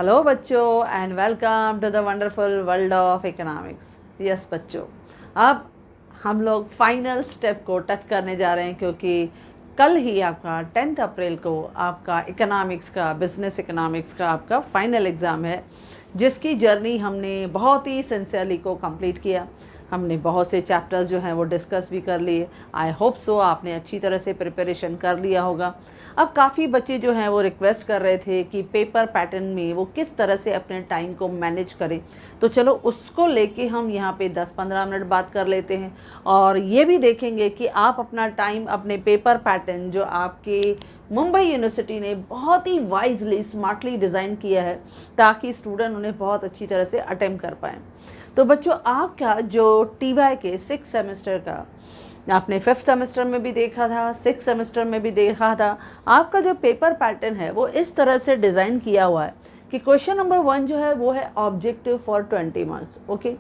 Hello बच्चों and welcome to the wonderful world of economics. Yes बच्चों, अब हम लोग फाइनल स्टेप को टच करने जा रहे हैं क्योंकि कल ही आपका 10 अप्रैल को आपका इकोनॉमिक्स का बिजनेस इकोनॉमिक्स का आपका फाइनल एग्ज़ाम है, जिसकी जर्नी हमने बहुत ही सिंसियरली को कंप्लीट किया। हमने बहुत से चैप्टर्स जो हैं वो डिस्कस भी कर लिए। आई होप सो आपने अच्छी तरह से प्रिपरेशन कर लिया होगा। अब काफ़ी बच्चे जो हैं वो रिक्वेस्ट कर रहे थे कि पेपर पैटर्न में वो किस तरह से अपने टाइम को मैनेज करें, तो चलो उसको लेके हम यहाँ पे 10-15 मिनट बात कर लेते हैं और ये भी देखेंगे कि आप अपना टाइम अपने पेपर पैटर्न जो आपके मुंबई यूनिवर्सिटी ने बहुत ही वाइजली स्मार्टली डिज़ाइन किया है ताकि स्टूडेंट उन्हें बहुत अच्छी तरह से अटेम्प्ट कर पाएँ। तो बच्चों, आपका जो TY के 6 सेमेस्टर का आपने 5th सेमेस्टर में भी देखा था, 6th सेमेस्टर में भी देखा था, आपका जो पेपर पैटर्न है वो इस तरह से डिज़ाइन किया हुआ है कि क्वेश्चन नंबर 1 जो है वो है ऑब्जेक्टिव फॉर 20 मार्क्स। ओके,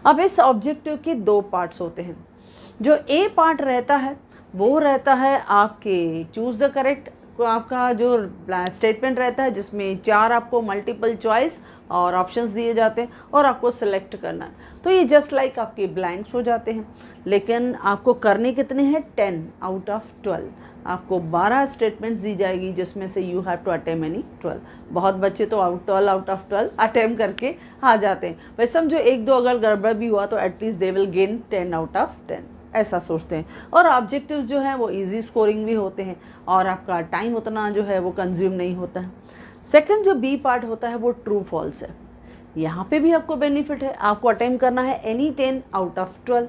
अब इस ऑब्जेक्टिव के 2 पार्ट्स होते हैं। जो ए पार्ट रहता है वो रहता है आपके चूज़ द करेक्ट, आपका जो स्टेटमेंट रहता है जिसमें 4 आपको मल्टीपल चॉइस और ऑप्शंस दिए जाते हैं और आपको सेलेक्ट करना है। तो ये जस्ट लाइक आपके ब्लैंक्स हो जाते हैं, लेकिन आपको करने कितने हैं 10 आउट ऑफ 12। आपको 12 स्टेटमेंट्स दी जाएगी जिसमें से you have to attempt any 12। बहुत बच्चे तो 12 आउट ऑफ 12 अटेम्प्ट करके आ जाते हैं। भाई समझो 1-2 अगर गड़बड़ भी हुआ तो at least they will gain 10 out of 10, ऐसा सोचते हैं। और ऑब्जेक्टिव्स जो हैं वो इजी स्कोरिंग भी होते हैं और आपका टाइम उतना जो है वो कंज्यूम नहीं होता है। सेकंड जो बी पार्ट होता है वो ट्रू फॉल्स है। यहाँ पे भी आपको बेनिफिट है, आपको अटेम्प्ट करना है एनी 10 आउट ऑफ 12।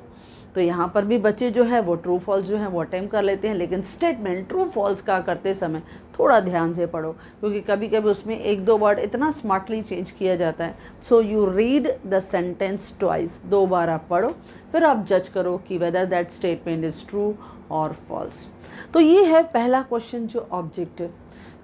तो यहाँ पर भी बच्चे जो है वो ट्रू फॉल्स जो है वो अटेम्प्ट कर लेते हैं, लेकिन स्टेटमेंट ट्रू फॉल्स का करते समय थोड़ा ध्यान से पढ़ो क्योंकि कभी कभी उसमें 1-2 वर्ड इतना स्मार्टली चेंज किया जाता है। So you read the sentence twice, 2 बार आप पढ़ो, फिर आप जज करो कि whether that statement is true और फॉल्स। तो ये है पहला क्वेश्चन जो ऑब्जेक्टिव,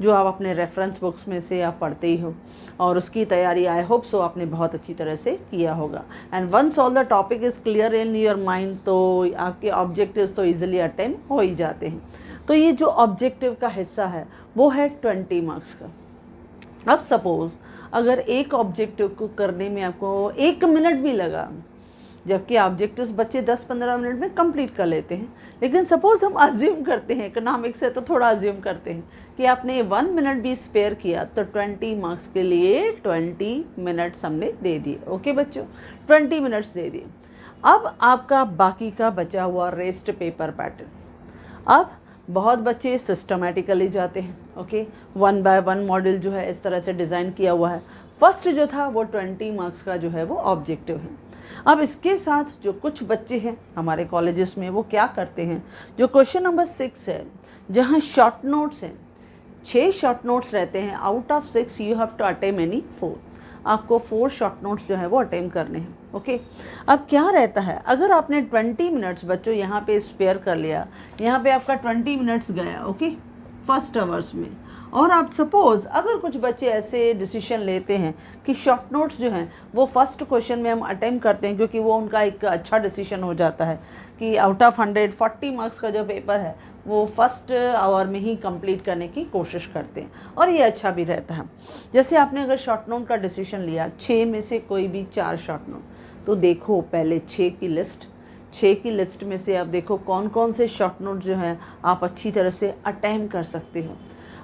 जो आप अपने रेफरेंस बुक्स में से आप पढ़ते ही हो और उसकी तैयारी आई होप सो आपने बहुत अच्छी तरह से किया होगा। And once all the topic is clear in your mind तो आपके ऑब्जेक्टिव्स तो इजीली अटेम्प्ट हो ही जाते हैं। तो ये जो ऑब्जेक्टिव का हिस्सा है वो है 20 मार्क्स का। अब सपोज़ अगर एक ऑब्जेक्टिव को करने में आपको 1 मिनट भी लगा, जबकि ऑब्जेक्टिव्स बच्चे 10-15 मिनट में कंप्लीट कर लेते हैं, लेकिन सपोज़ हम अज्यूम करते हैं, इकोनॉमिक्स से तो थोड़ा अज्यूम करते हैं कि आपने 1 मिनट भी स्पेयर किया तो 20 मार्क्स के लिए 20 मिनट्स हमने दे दिए। ओके बच्चों, 20 मिनट्स दे दिए। अब आपका बाकी का बचा हुआ रेस्ट पेपर पैटर्न। अब बहुत बच्चे सिस्टमेटिकली जाते हैं। ओके, 1 बाय 1 मॉड्यूल जो है इस तरह से डिज़ाइन किया हुआ है। फर्स्ट जो था वो 20 मार्क्स का जो है वो ऑब्जेक्टिव है। अब इसके साथ जो कुछ बच्चे हैं हमारे कॉलेजेस में वो क्या करते हैं, जो क्वेश्चन नंबर 6 है जहाँ शॉर्ट नोट्स हैं, 6 शॉर्ट नोट्स रहते हैं, out of 6 you have to attempt any 4। आपको 4 शॉर्ट नोट्स जो है वो अटेम्प्ट करने हैं। ओके, अब क्या रहता है, अगर आपने 20 मिनट्स बच्चों यहाँ पे स्पेयर कर लिया, यहाँ पे आपका 20 मिनट्स गया ओके फर्स्ट आवर्स में, और आप सपोज़ अगर कुछ बच्चे ऐसे डिसीजन लेते हैं कि शॉर्ट नोट्स जो हैं वो फर्स्ट क्वेश्चन में हम अटेम्प्ट करते हैं क्योंकि वो उनका एक अच्छा डिसीजन हो जाता है कि आउट ऑफ 100 40 मार्क्स का जो पेपर है वो फर्स्ट आवर में ही कंप्लीट करने की कोशिश करते हैं और ये अच्छा भी रहता है। जैसे आपने अगर शॉर्ट नोट का डिसीजन लिया, 6 में से कोई भी 4 शॉर्ट नोट, तो देखो पहले 6 की लिस्ट में से आप देखो कौन कौन से शॉर्ट नोट जो हैं आप अच्छी तरह से अटेम्प्ट कर सकते हो।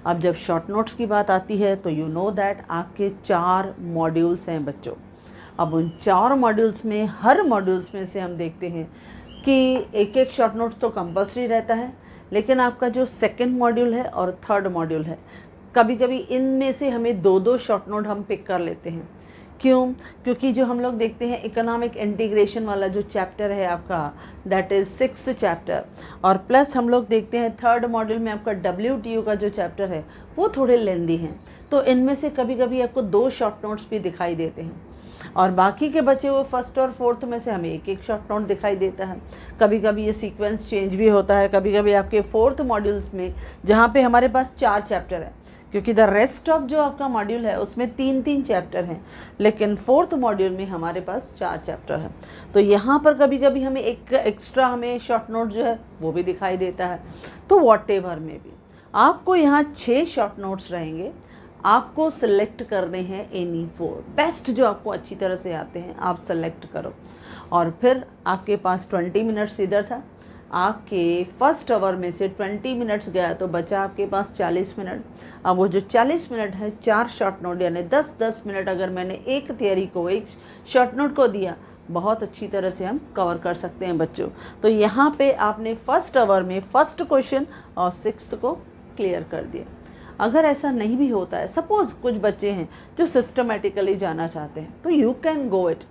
अब जब शॉर्ट नोट्स की बात आती है तो यू नो दैट आपके 4 मॉड्यूल्स हैं बच्चों। अब उन 4 मॉड्यूल्स में हर मॉड्यूल्स में से हम देखते हैं कि एक शॉर्ट नोट तो कंपल्सरी रहता है, लेकिन आपका जो सेकंड मॉड्यूल है और थर्ड मॉड्यूल है, कभी कभी इनमें से हमें 2-2 शॉर्ट नोट हम पिक कर लेते हैं। क्यों? क्योंकि जो हम लोग देखते हैं इकोनॉमिक इंटीग्रेशन वाला जो चैप्टर है आपका, दैट इज़ 6th चैप्टर, और प्लस हम लोग देखते हैं थर्ड मॉड्यूल में आपका WTO का जो चैप्टर है वो थोड़े लेंदी हैं। तो इनमें से कभी कभी आपको 2 शॉर्ट नोट्स भी दिखाई देते हैं और बाकी के बचे हुए फर्स्ट और फोर्थ में से हमें एक शॉर्ट नोट दिखाई देता है। कभी कभी ये सीक्वेंस चेंज भी होता है, कभी कभी आपके 4th मॉड्यूल्स में जहाँ पे हमारे पास 4 चैप्टर है, क्योंकि द रेस्ट ऑफ जो आपका मॉड्यूल है उसमें 3-3 चैप्टर हैं, लेकिन 4th मॉड्यूल में हमारे पास 4 चैप्टर हैं। तो यहाँ पर कभी कभी हमें एक एक्स्ट्रा हमें शॉर्ट नोट जो है वो भी दिखाई देता है। तो वॉटेवर में भी आपको यहाँ 6 शॉर्ट नोट्स रहेंगे, आपको सिलेक्ट करने हैं एनी 4 बेस्ट जो आपको अच्छी तरह से आते हैं आप सेलेक्ट करो। और फिर आपके पास 20 मिनट्स इधर था, आपके फर्स्ट आवर में से 20 मिनट्स गया तो बचा आपके पास 40 मिनट। अब वो जो 40 मिनट है 4 शॉर्ट नोट यानी 10-10 मिनट अगर मैंने एक थियरी को एक शॉर्ट नोट को दिया, बहुत अच्छी तरह से हम कवर कर सकते हैं बच्चों। तो यहाँ पे आपने फर्स्ट आवर में फर्स्ट क्वेश्चन और 6th को क्लियर कर दिया। अगर ऐसा नहीं भी होता है, सपोज़ कुछ बच्चे हैं जो सिस्टमेटिकली जाना चाहते हैं, तो यू कैन गो इट,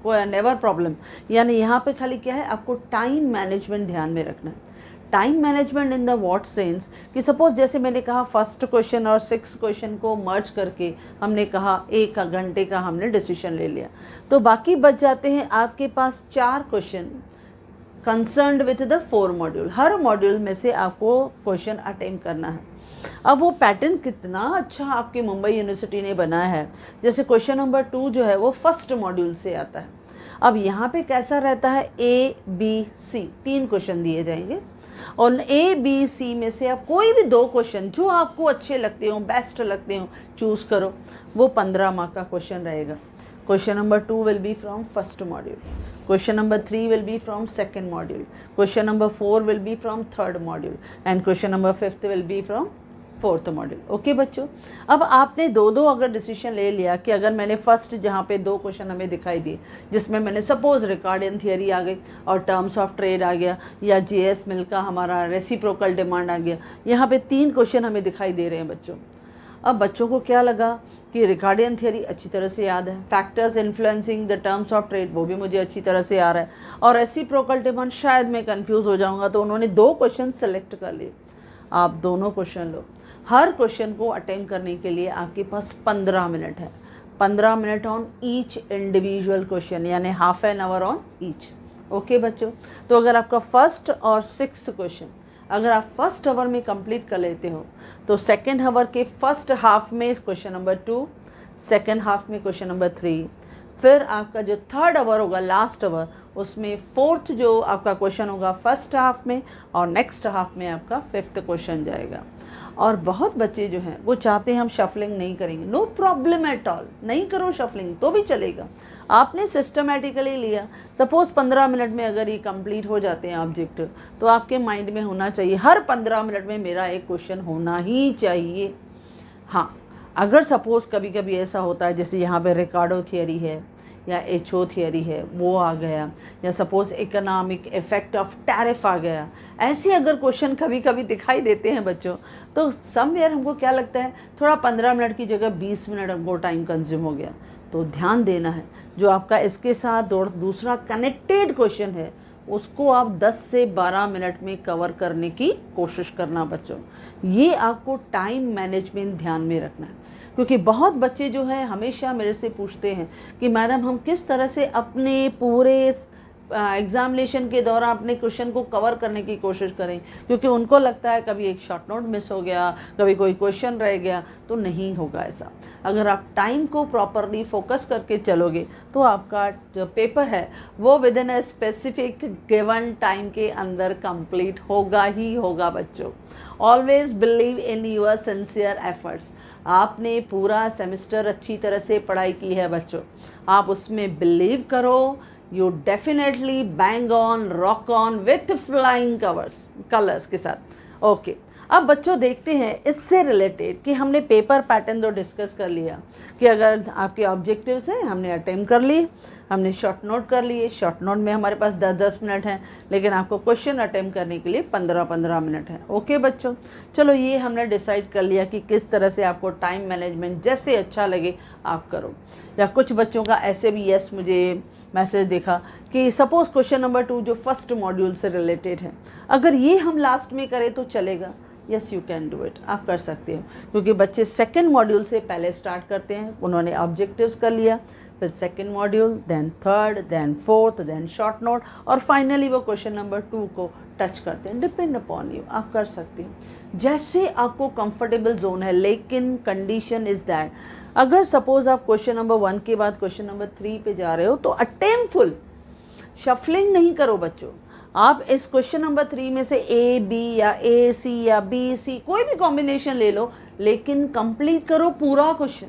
कोई नेवर प्रॉब्लम। यानी यहाँ पे खाली क्या है, आपको टाइम मैनेजमेंट ध्यान में रखना है। Time management in the what sense कि सपोज़ जैसे मैंने कहा फर्स्ट क्वेश्चन और 6th क्वेश्चन को मर्ज करके हमने कहा 1 घंटे का हमने डिसीजन ले लिया, तो बाकी बच जाते हैं आपके पास 4 question concerned with the 4 module. Her module में से आपको क्वेश्चन अटेम्प्ट करना है। अब वो पैटर्न कितना अच्छा आपके मुंबई यूनिवर्सिटी ने बनाया है, जैसे क्वेश्चन नंबर 2 जो है वो फर्स्ट मॉड्यूल से आता है। अब यहाँ पे कैसा रहता है, ABC 3 क्वेश्चन दिए जाएंगे और ABC में से आप कोई भी 2 क्वेश्चन जो आपको अच्छे लगते हो, बेस्ट लगते हो, चूज़ करो। वो 15 मार्क का क्वेश्चन रहेगा। Question number 2 will be from first module, question number 3 will be from second module, question number 4 will be from third module and question number 5th will be from 4th module. Okay बच्चों, अब आपने 2-2 अगर decision ले लिया कि अगर मैंने first जहाँ पे 2 क्वेश्चन हमें दिखाई दिए, जिसमें मैंने सपोज रिकॉर्डियन थियरी आ गई और टर्म्स ऑफ ट्रेड आ गया, या JS मिल का हमारा रेसिप्रोकल डिमांड आ गया, यहाँ पे 3 क्वेश्चन हमें दिखाई दे रहे हैं बच्चों। अब बच्चों को क्या लगा कि रिकॉर्डियन थियरी अच्छी तरह से याद है, factors influencing the terms of trade वो भी मुझे अच्छी तरह से आ रहा है, और रेसिप्रोकल डिमांड शायद मैं कंफ्यूज हो जाऊंगा, तो उन्होंने 2 क्वेश्चन सेलेक्ट कर लिए। आप दोनों क्वेश्चन लो। हर क्वेश्चन को अटेम्प्ट करने के लिए आपके पास 15 मिनट है। 15 minute on each individual question, यानी half an hour on each. Okay बच्चों, तो अगर आपका फर्स्ट और 6th क्वेश्चन अगर आप फर्स्ट आवर में कंप्लीट कर लेते हो, तो सेकेंड आवर के फर्स्ट हाफ में क्वेश्चन नंबर 2, सेकेंड हाफ में क्वेश्चन नंबर 3, फिर आपका जो थर्ड आवर होगा लास्ट आवर, उसमें 4th जो आपका क्वेश्चन होगा फर्स्ट हाफ में, और नेक्स्ट हाफ में आपका 5th क्वेश्चन जाएगा। और बहुत बच्चे जो हैं वो चाहते हैं हम शफलिंग नहीं करेंगे, नो प्रॉब्लम एट ऑल, नहीं करो शफलिंग तो भी चलेगा। आपने सिस्टमेटिकली लिया, सपोज़ 15 मिनट में अगर ये कंप्लीट हो जाते हैं ऑब्जेक्ट, तो आपके माइंड में होना चाहिए हर 15 मिनट में मेरा एक क्वेश्चन होना ही चाहिए। हाँ, अगर सपोज़ कभी कभी ऐसा होता है जैसे यहाँ पे रिकार्डो थियरी है या HO थियरी है वो आ गया, या suppose economic effect of tariff आ गया, ऐसे अगर क्वेश्चन कभी कभी दिखाई देते हैं बच्चों, तो समवेयर हमको क्या लगता है थोड़ा 15 मिनट की जगह 20 मिनट हमको टाइम कंज्यूम हो गया। तो ध्यान देना है, जो आपका इसके साथ दूसरा कनेक्टेड क्वेश्चन है उसको आप 10 से 12 मिनट में कवर करने की कोशिश करना बच्चों। ये आपको टाइम मैनेजमेंट ध्यान में रखना है, क्योंकि बहुत बच्चे जो है हमेशा मेरे से पूछते हैं कि मैडम हम किस तरह से अपने पूरे एग्जामिनेशन के दौरान अपने क्वेश्चन को कवर करने की कोशिश करें, क्योंकि उनको लगता है कभी एक शॉर्ट नोट मिस हो गया, कभी कोई क्वेश्चन रह गया, तो नहीं होगा ऐसा। अगर आप टाइम को प्रॉपरली फोकस करके चलोगे तो आपका जो पेपर है वो with in a specific given time के अंदर कंप्लीट होगा ही होगा बच्चों। Always believe in your sincere efforts. आपने पूरा सेमेस्टर अच्छी तरह से पढ़ाई की है बच्चों, आप उसमें बिलीव करो, you definitely bang on, rock on with flying colours के साथ। ओके, अब बच्चों देखते हैं इससे रिलेटेड कि हमने पेपर पैटर्न तो डिस्कस कर लिया कि अगर आपके ऑब्जेक्टिव्स हैं हमने अटेम्प्ट कर लिए, हमने शॉर्ट नोट कर लिए, शॉर्ट नोट में हमारे पास 10-10 मिनट हैं, लेकिन आपको क्वेश्चन अटेम्प्ट करने के लिए 15-15 मिनट है। ओके बच्चों, चलो ये हमने डिसाइड कर लिया कि किस तरह से आपको टाइम मैनेजमेंट जैसे अच्छा लगे आप करो। या कुछ बच्चों का ऐसे भी यस मुझे मैसेज देखा कि सपोज़ क्वेश्चन नंबर 2 जो फर्स्ट मॉड्यूल से रिलेटेड है, अगर ये हम लास्ट में करें तो चलेगा। Yes you can do it, आप कर सकते हो, क्योंकि बच्चे सेकेंड मॉड्यूल से पहले स्टार्ट करते हैं, उन्होंने ऑब्जेक्टिव्स कर लिया, फिर second module, then third, then fourth, then short note, और फाइनली वो क्वेश्चन नंबर 2 को टच करते हैं। डिपेंड अपॉन यू, आप कर सकते हो जैसे आपको कंफर्टेबल जोन है, लेकिन कंडीशन इज़ दैट अगर सपोज आप क्वेश्चन नंबर 1 के बाद क्वेश्चन नंबर 3 पे जा रहे हो तो अटेम्प्ट फुल, शफलिंग नहीं करो बच्चों। आप इस क्वेश्चन नंबर 3 में से A B या A C या B C कोई भी कॉम्बिनेशन ले लो, लेकिन कंप्लीट करो पूरा क्वेश्चन।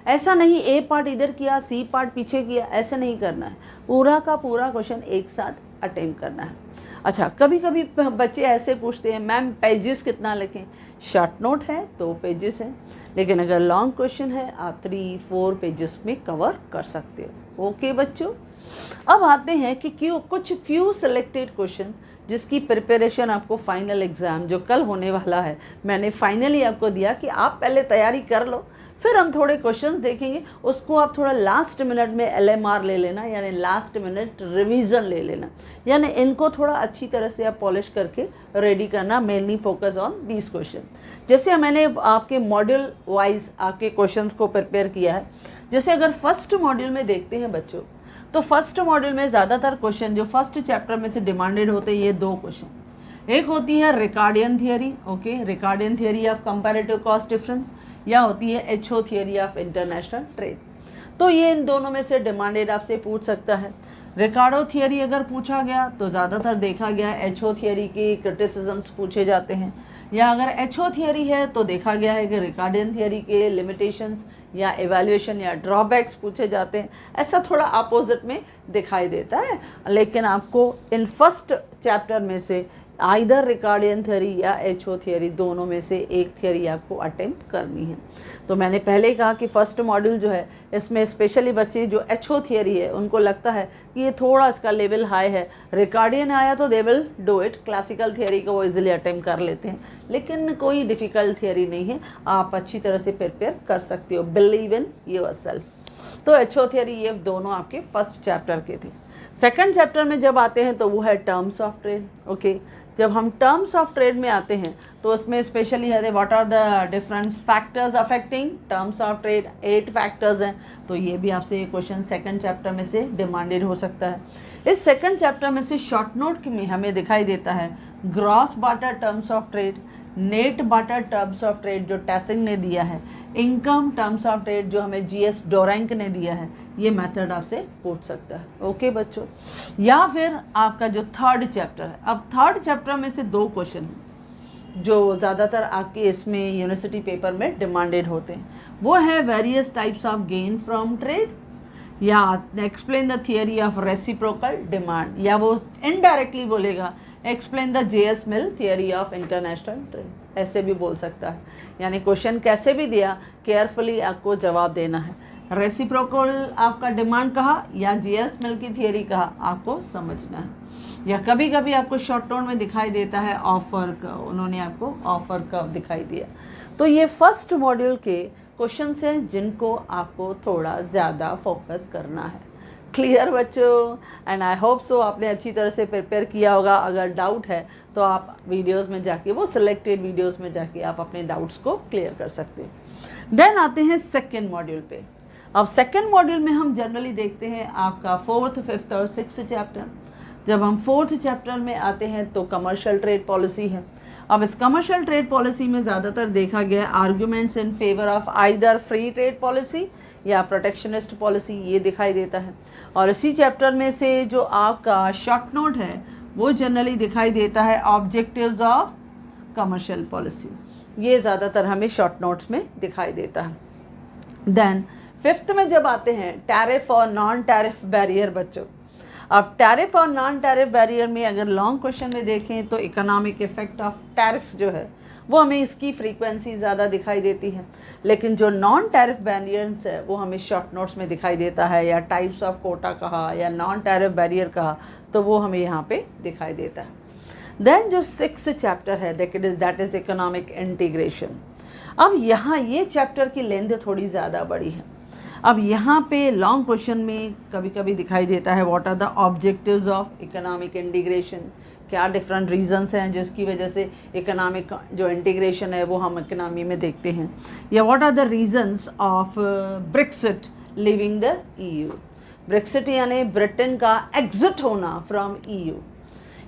ऐसा नहीं ए पार्ट इधर किया सी पार्ट पीछे किया, ऐसे नहीं करना है, पूरा का पूरा क्वेश्चन एक साथ अटेम्प्ट करना है। अच्छा, कभी कभी बच्चे ऐसे पूछते हैं मैम पेजेस कितना लिखें? शॉर्ट नोट है तो पेजेस है, लेकिन अगर लॉन्ग क्वेश्चन है आप 3-4 पेजेस में कवर कर सकते हो। ओके बच्चों, अब आते हैं कि क्यों कुछ फ्यू सिलेक्टेड क्वेश्चन जिसकी प्रिपरेशन आपको फाइनल एग्ज़ाम जो कल होने वाला है, मैंने फाइनली आपको दिया कि आप पहले तैयारी कर लो, फिर हम थोड़े क्वेश्चंस देखेंगे, उसको आप थोड़ा लास्ट मिनट में LMR ले लेना, यानी लास्ट मिनट रिवीजन ले लेना, यानी इनको थोड़ा अच्छी तरह से आप पॉलिश करके रेडी करना, mainly focus on these question. जैसे मैंने आपके मॉड्यूल वाइज आपके क्वेश्चंस को प्रिपेयर किया है। जैसे अगर फर्स्ट मॉड्यूल में देखते हैं बच्चों, तो फर्स्ट मॉड्यूल में ज़्यादातर क्वेश्चन जो फर्स्ट चैप्टर में से डिमांडेड होते हैं, ये 2 क्वेश्चन। एक होती है Ricardian theory, okay, Ricardian theory of comparative cost difference, या होती है HO theory of international trade. तो ये इन दोनों में से डिमांडेड आपसे पूछ सकता है। रिकार्डो थियरी अगर पूछा गया तो ज़्यादातर देखा गया HO थियरी के क्रिटिसिजम्स पूछे जाते हैं, या अगर HO थियरी है तो देखा गया है कि रिकार्डियन थियरी के लिमिटेशंस या एवेल्युएशन या ड्रॉबैक्स पूछे जाते हैं। ऐसा थोड़ा अपोजिट में दिखाई देता है, लेकिन आपको इन फर्स्ट चैप्टर में से आइदर रिकार्डियन थियरी या HO थियरी दोनों में से एक थियरी आपको अटेम्प्ट करनी है। तो मैंने पहले कहा कि फर्स्ट मॉड्यूल जो है इसमें स्पेशली बच्चे जो HO थियरी है उनको लगता है कि ये थोड़ा इसका लेवल हाई है, रिकार्डियन आया तो they will do it, classical theory को वो इजीली अटेम्प्ट कर लेते हैं, लेकिन कोई डिफ़िकल्ट थियरी नहीं है, आप अच्छी तरह से प्रिपेयर कर सकते हो, बिलीव इन योरसेल्फ। तो HO थियरी ये दोनों आपके फर्स्ट चैप्टर के थे। सेकंड चैप्टर में जब आते हैं तो वो है टर्म्स ऑफ ट्रेड, ओके। जब हम टर्म्स ऑफ ट्रेड में आते हैं तो उसमें स्पेशली है what are the different factors affecting terms of trade, 8 factors हैं। तो ये भी आपसे ये क्वेश्चन सेकंड चैप्टर में से डिमांडेड हो सकता है। इस सेकंड चैप्टर में से शॉर्ट नोट में हमें दिखाई देता है gross barter terms of trade, net barter terms of trade जो टैसिंग ने दिया है, इनकम टर्म्स ऑफ ट्रेड जो हमें GS डोरैंक ने दिया है, ये मेथड आपसे पूछ सकता है, ओके बच्चों। या फिर आपका जो थर्ड चैप्टर है, अब थर्ड चैप्टर में से 2 क्वेश्चन हैं जो ज़्यादातर आपके इसमें यूनिवर्सिटी पेपर में डिमांडेड होते हैं। वो है various types of gain from trade, या explain the theory of reciprocal demand, या वो इनडायरेक्टली बोलेगा explain the JS Mill theory of international trade, ऐसे भी बोल सकता है। यानी क्वेश्चन कैसे भी दिया, केयरफुली आपको जवाब देना है। रेसिप्रोकल आपका डिमांड कहा या JS मिल की थियरी कहा, आपको समझना है। या कभी कभी आपको शॉर्ट नोट में दिखाई देता है ऑफर का, उन्होंने आपको ऑफर का दिखाई दिया। तो ये फर्स्ट मॉड्यूल के क्वेश्चंस हैं जिनको आपको थोड़ा ज़्यादा फोकस करना है। क्लियर बच्चों? एंड आई होप सो आपने अच्छी तरह से प्रिपेयर किया होगा। अगर डाउट है तो आप वीडियोस में जाके, वो सिलेक्टेड वीडियोस में जाके आप अपने डाउट्स को क्लियर कर सकते हैं। देन आते हैं सेकेंड मॉड्यूल पे। अब सेकेंड मॉड्यूल में हम जनरली देखते हैं आपका 4th, 5th और 6th चैप्टर। जब हम 4th चैप्टर में आते हैं तो कमर्शियल ट्रेड पॉलिसी है। अब इस कमर्शियल ट्रेड पॉलिसी में ज़्यादातर देखा गया arguments in favour of either free trade policy या प्रोटेक्शनिस्ट पॉलिसी, ये दिखाई देता है। और इसी चैप्टर में से जो आपका शॉर्ट नोट है वो जनरली दिखाई देता है ऑब्जेक्टिव्स ऑफ कमर्शियल पॉलिसी, ये ज़्यादातर हमें शॉर्ट नोट्स में दिखाई देता है। देन 5th में जब आते हैं टैरिफ और नॉन टैरिफ बैरियर बच्चों। अब टैरिफ और नॉन टैरिफ बैरियर में अगर लॉन्ग क्वेश्चन में देखें तो इकोनॉमिक इफेक्ट ऑफ टैरिफ जो है वो हमें इसकी फ्रीक्वेंसी ज़्यादा दिखाई देती है, लेकिन जो नॉन टैरिफ बैरियर्स है वो हमें शॉर्ट नोट्स में दिखाई देता है, या टाइप्स ऑफ कोटा कहा या नॉन टैरिफ बैरियर कहा तो वो हमें यहाँ पे दिखाई देता है। देन जो 6th चैप्टर है दैट इज़ इकोनॉमिक इंटीग्रेशन। अब यहाँ ये चैप्टर की लेंथ थोड़ी ज़्यादा बड़ी है। अब यहाँ पे लॉन्ग क्वेश्चन में कभी कभी दिखाई देता है what are the objectives of economic integration, क्या डिफरेंट रीजंस हैं जिसकी वजह से इकोनॉमिक जो इंटीग्रेशन है वो हम इकोनॉमी में देखते हैं, या what are the reasons of Brexit leaving the EU। Brexit यानी ब्रिटेन का एग्जिट होना फ्रॉम EU,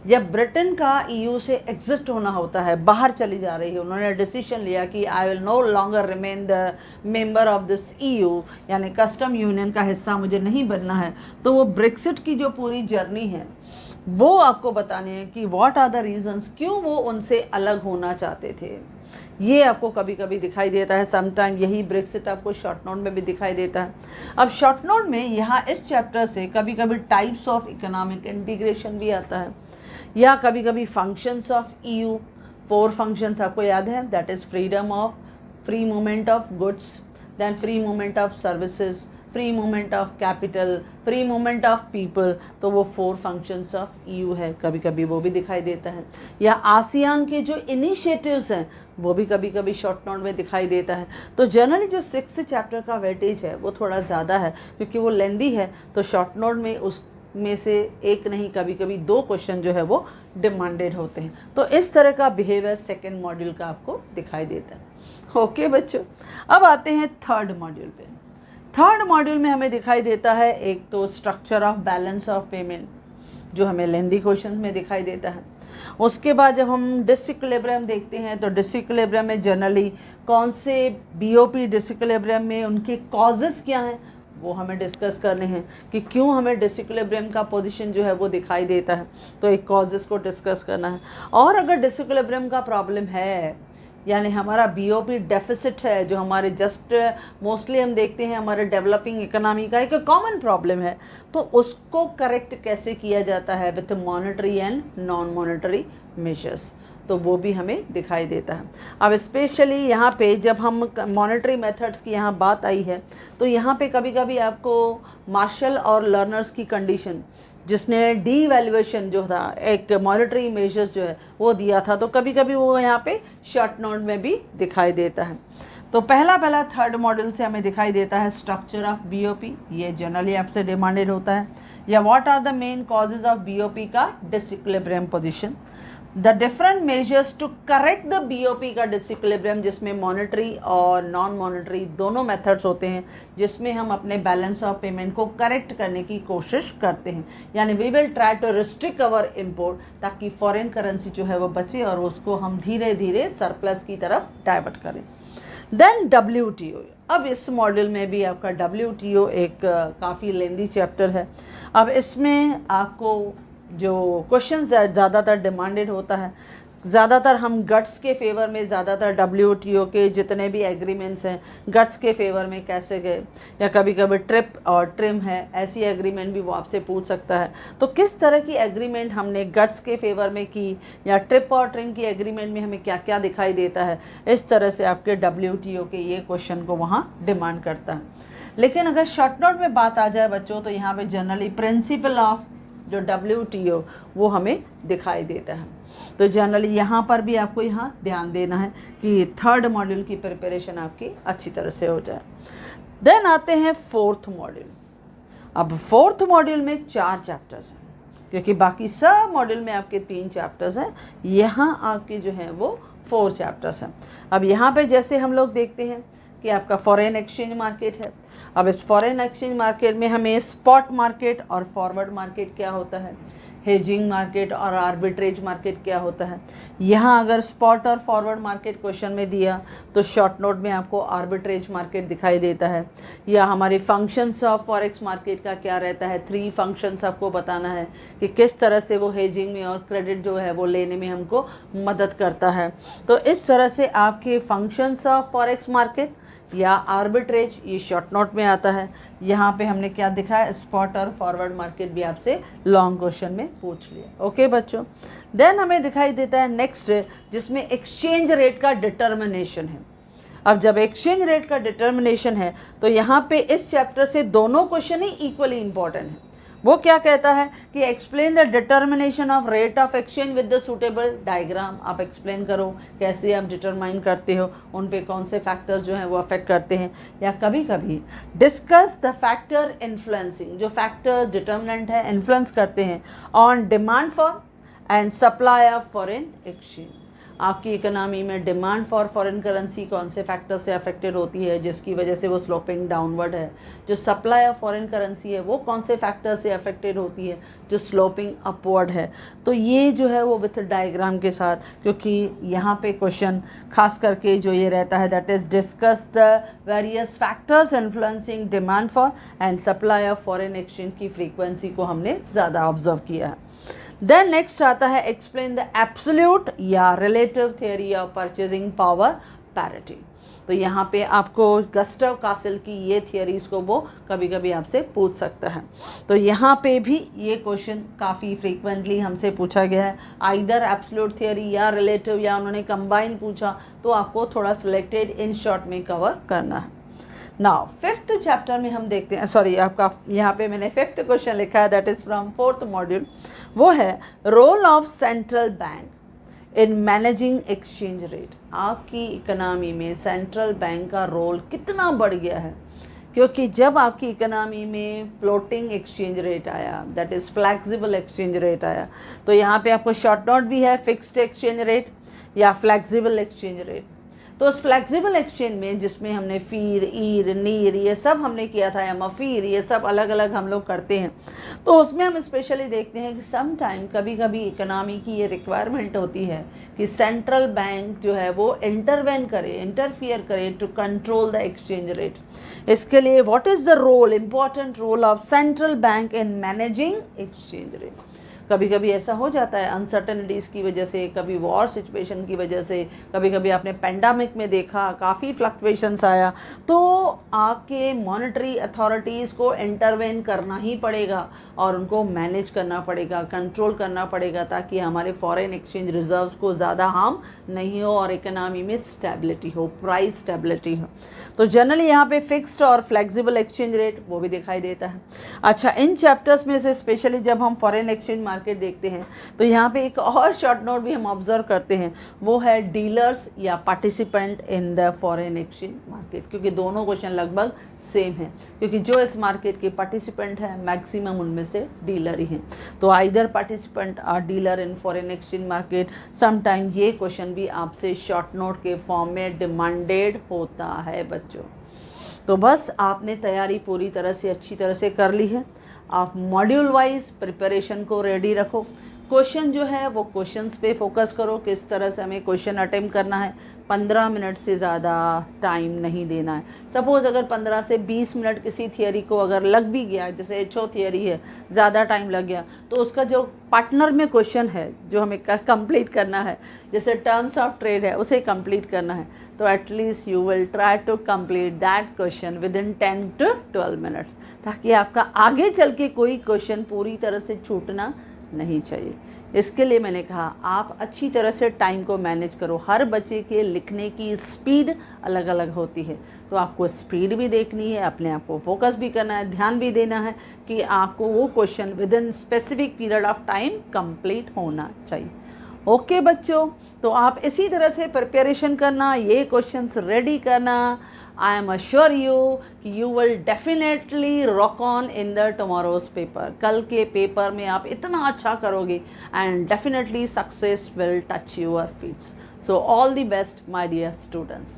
जब ब्रिटेन का ईयू से एग्जिस्ट होना होता है, बाहर चली जा रही है, उन्होंने डिसीजन लिया कि I will no longer remain the member of this EU, यानी कस्टम यूनियन का हिस्सा मुझे नहीं बनना है, तो वो ब्रेक्सिट की जो पूरी जर्नी है वो आपको बताने हैं कि व्हाट आर द रीजंस, क्यों वो उनसे अलग होना चाहते थे। ये आपको कभी कभी दिखाई देता है, समटाइम यही ब्रेक्सिट आपको शॉर्ट नोट में भी दिखाई देता है। अब शॉर्ट नोट में यहाँ इस चैप्टर से कभी कभी टाइप्स ऑफ इकोनॉमिक इंटीग्रेशन भी आता है, या कभी कभी फंक्शंस ऑफ ईयू। 4 फंक्शंस आपको याद है, that is freedom of, free movement of goods, then free movement of services, free movement of capital, free movement of people. तो वो 4 फंक्शंस ऑफ ईयू है, कभी कभी वो भी दिखाई देता है। या आसियान के जो इनिशिएटिव्स हैं वो भी कभी कभी शॉर्ट नोट में दिखाई देता है। तो जनरली जो 6th चैप्टर का वेटेज है वो थोड़ा ज़्यादा है, क्योंकि वो लेंदी है, तो शॉर्ट नोट में उसमें से एक नहीं कभी कभी 2 क्वेश्चन जो है वो डिमांडेड होते हैं। तो इस तरह का बिहेवियर 2nd मॉड्यूल का आपको दिखाई देता है। ओके बच्चों, अब आते हैं 3rd मॉड्यूल पे। 3rd मॉड्यूल में हमें दिखाई देता है एक तो structure of balance of payment, जो हमें लेंदी क्वेश्चन में दिखाई देता है। उसके बाद जब हम डिसइक्विलिब्रियम देखते हैं तो डिसइक्विलिब्रियम में जनरली कौन से बीओपी डिसइक्विलिब्रियम में उनके कॉजेज़ क्या हैं वो हमें डिस्कस करने हैं, कि क्यों हमें डिसइक्विलिब्रियम का पोजीशन जो है वो दिखाई देता है, तो एक कॉजेज़ को डिस्कस करना है। और अगर डिसइक्विलिब्रियम का प्रॉब्लम है, यानी हमारा बीओपी डेफिसिट है, जो हमारे जस्ट मोस्टली हम देखते हैं हमारे डेवलपिंग इकोनॉमी का एक कॉमन प्रॉब्लम है, तो उसको करेक्ट कैसे किया जाता है with monetary and non monetary measures, तो वो भी हमें दिखाई देता है। अब स्पेशली यहाँ पे जब हम मॉनेटरी मेथड्स की यहाँ बात आई है, तो यहाँ पे कभी कभी आपको मार्शल और लर्नर्स की कंडीशन, जिसने डी वैल्यूएशन जो था एक मॉनेटरी मेजर्स जो है वो दिया था, तो कभी कभी वो यहाँ पे शॉर्ट नोट में भी दिखाई देता है। तो पहला 3rd मॉड्यूल से हमें दिखाई देता है स्ट्रक्चर ऑफ बीओपी, ये जनरली आपसे डिमांडेड होता है, या what are the main causes of BOP का disequilibrium position, the different measures to correct the BOP का डिसइक्विलिब्रियम, जिसमें मॉनेटरी और नॉन मॉनेटरी दोनों मेथड्स होते हैं, जिसमें हम अपने बैलेंस ऑफ पेमेंट को करेक्ट करने की कोशिश करते हैं। यानी we will try to restrict our import, ताकि फॉरेन करेंसी जो है वो बचे और उसको हम धीरे धीरे सरप्लस की तरफ डाइवर्ट करें। देन WTO, अब इस मॉड्यूल में भी आपका WTO एक काफ़ी लेंदी चैप्टर है। अब इसमें आपको जो क्वेश्चन ज़्यादातर डिमांडेड होता है, ज़्यादातर हम गट्स के फेवर में, ज़्यादातर WTO के जितने भी एग्रीमेंट्स हैं गट्स के फेवर में कैसे गए, या कभी कभी ट्रिप और ट्रिम है ऐसी एग्रीमेंट भी वो आपसे पूछ सकता है। तो किस तरह की एग्रीमेंट हमने गट्स के फेवर में की, या ट्रिप और ट्रिम की एग्रीमेंट में हमें क्या क्या दिखाई देता है, इस तरह से आपके WTO के ये क्वेश्चन को वहाँ डिमांड करता है। लेकिन अगर शॉर्ट नोट में बात आ जाए बच्चों, तो यहाँ पर जनरली प्रिंसिपल ऑफ जो WTO वो हमें दिखाई देता है। तो जनरली यहाँ पर भी आपको यहाँ ध्यान देना है कि 3rd मॉड्यूल की प्रिपरेशन आपकी अच्छी तरह से हो जाए। देन आते हैं 4th मॉड्यूल। अब 4th मॉड्यूल में 4 चैप्टर्स हैं, क्योंकि बाकी सब मॉड्यूल में आपके 3 चैप्टर्स हैं, यहाँ आपके जो हैं वो 4 चैप्टर्स हैं। अब यहाँ पे जैसे हम लोग देखते हैं कि आपका फॉरेन एक्सचेंज मार्केट है। अब इस फॉरेन एक्सचेंज मार्केट में हमें स्पॉट मार्केट और फॉरवर्ड मार्केट क्या होता है, हेजिंग मार्केट और आर्बिट्रेज मार्केट क्या होता है। यहाँ अगर स्पॉट और फॉरवर्ड मार्केट क्वेश्चन में दिया तो शॉर्ट नोट में आपको आर्बिट्रेज मार्केट दिखाई देता है। या हमारे फंक्शंस ऑफ फॉरेक्स मार्केट का क्या रहता है, 3 फंक्शंस आपको बताना है कि किस तरह से वो हेजिंग में और क्रेडिट जो है वो लेने में हमको मदद करता है। तो इस तरह से आपके फंक्शंस ऑफ फॉरेक्स मार्केट या आर्बिट्रेज ये शॉर्ट नोट में आता है। यहाँ पे हमने क्या दिखा है, स्पॉट और फॉरवर्ड मार्केट भी आपसे लॉन्ग क्वेश्चन में पूछ लिया। ओके बच्चों, देन हमें दिखाई देता है नेक्स्ट, जिसमें एक्सचेंज रेट का डिटर्मिनेशन है। अब जब एक्सचेंज रेट का डिटर्मिनेशन है तो यहाँ पे इस चैप्टर से दोनों क्वेश्चन ही इक्वली इंपॉर्टेंट है। वो क्या कहता है कि explain the determination of rate of exchange with the suitable diagram. आप एक्सप्लेन करो कैसे आप डिटरमाइन करते हो, उन पे कौन से फैक्टर्स जो हैं वो अफेक्ट करते हैं। या कभी कभी डिस्कस द फैक्टर इन्फ्लुएंसिंग, जो फैक्टर डिटर्मिनेंट है इन्फ्लुएंस करते हैं on demand for and supply of foreign exchange. आपकी इकोनॉमी में डिमांड फॉर फॉरेन करेंसी कौन से फैक्टर से अफेक्टेड होती है जिसकी वजह से वो स्लोपिंग डाउनवर्ड है, जो सप्लाई ऑफ फॉरेन करेंसी है वो कौन से फैक्टर से अफेक्टेड होती है जो स्लोपिंग अपवर्ड है। तो ये जो है वो विथ डायग्राम के साथ, क्योंकि यहाँ पे क्वेश्चन खास करके जो ये रहता है that is discuss the various factors influencing demand for and supply of foreign exchange की फ्रीक्वेंसी को हमने ज़्यादा ऑब्जर्व किया है। देन नेक्स्ट आता है एक्सप्लेन द एब्सोल्यूट या relative theory of purchasing power parity. तो यहाँ पे आपको गस्टव कासिल की ये थियरीज को वो कभी कभी आपसे पूछ सकता है। तो यहाँ पे भी ये क्वेश्चन काफ़ी फ्रीक्वेंटली हमसे पूछा गया है, आइदर एब्सोल्यूट थियरी या रिलेटिव या उन्होंने कंबाइन पूछा, तो आपको थोड़ा सिलेक्टेड इन शॉर्ट में कवर करना है। नाउ फिफ्थ चैप्टर में हम देखते हैं, सॉरी आपका यहाँ पे मैंने फिफ्थ क्वेश्चन लिखा है that is from fourth module, वो है role of central bank in managing exchange rate. आपकी इकोनॉमी में सेंट्रल बैंक का रोल कितना बढ़ गया है, क्योंकि जब आपकी इकोनॉमी में फ्लोटिंग एक्सचेंज रेट आया that is flexible exchange rate आया, तो यहाँ पे आपको शॉर्ट नोट भी है फिक्स्ड एक्सचेंज रेट या फ्लैक्सिबल एक्सचेंज रेट। तो उस फ्लैक्सिबल एक्सचेंज में जिसमें हमने फीर, ईर, नीर ये सब हमने किया था, या मफ़ीर, ये सब अलग अलग हम लोग करते हैं, तो उसमें हम स्पेशली देखते हैं कि सम टाइम कभी कभी इकोनॉमी की ये रिक्वायरमेंट होती है कि सेंट्रल बैंक जो है वो इंटरवेन करे, इंटरफियर करे to control the exchange rate. इसके लिए what is the role, important role of central bank in managing exchange rate. कभी कभी ऐसा हो जाता है अनसर्टनिटीज़ की वजह से, कभी वॉर सिचुएशन की वजह से, कभी कभी आपने पेंडेमिक में देखा काफ़ी फ्लक्चुएशंस आया, तो आपके मॉनेटरी अथॉरिटीज़ को इंटरवेन करना ही पड़ेगा और उनको मैनेज करना पड़ेगा, कंट्रोल करना पड़ेगा, ताकि हमारे फॉरेन एक्सचेंज रिजर्व्स को ज़्यादा हार्म नहीं हो और इकोनॉमी में स्टेबिलिटी हो, प्राइस स्टेबिलिटी हो। तो जनरली यहाँ पे फिक्स्ड और फ्लेक्सिबल एक्सचेंज रेट वो भी दिखाई देता है। अच्छा, इन चैप्टर्स में से स्पेशली जब हम फॉरेन एक्सचेंज मार्केट देखते हैं तो यहाँ पे एक और शॉर्ट नोट भी हम ऑब्जर्व करते हैं, वो है डीलर्स या participant in the foreign exchange market, क्योंकि दोनों क्वेश्चन लगभग सेम है, क्योंकि जो इस मार्केट के पार्टिसिपेंट हैं मैक्सिमम उनमें से डीलर ही हैं। तो आइदर पार्टिसिपेंट और dealer in foreign exchange market, sometime ये क्वेश्चन भी आपसे शॉर्ट नोट के फॉर्म में डिमांडेड होता है बच्चों। तो बस आपने तैयारी पूरी तरह से अच्छी तरह से कर ली है। आप मॉड्यूल वाइज प्रिपरेशन को रेडी रखो, क्वेश्चन जो है वो क्वेश्चंस पे फोकस करो, किस तरह से हमें क्वेश्चन अटेम्प्ट करना है। 15 मिनट से ज़्यादा टाइम नहीं देना है। सपोज़ अगर 15 से 20 मिनट किसी थियरी को अगर लग भी गया, जैसे एचओ थियरी है, ज़्यादा टाइम लग गया, तो उसका जो पार्टनर में क्वेश्चन है जो हमें कंप्लीट करना है, जैसे टर्म्स ऑफ ट्रेड है, उसे कंप्लीट करना है, तो at least you will try to complete that question within 10 to 12 minutes, ताकि आपका आगे चल के कोई क्वेश्चन पूरी तरह से छूटना नहीं चाहिए। इसके लिए मैंने कहा आप अच्छी तरह से टाइम को मैनेज करो। हर बच्चे के लिखने की स्पीड अलग अलग होती है, तो आपको स्पीड भी देखनी है, अपने आप को फोकस भी करना है, ध्यान भी देना है कि आपको वो question with in specific period of time complete होना चाहिए। ओके बच्चों, तो आप इसी तरह से प्रिपरेशन करना, ये क्वेश्चंस रेडी करना। आई एम अश्योर यू कि you will definitely rock on in the tomorrow's paper. कल के पेपर में आप इतना अच्छा करोगे and definitely success will touch your feets. So all the best my dear students.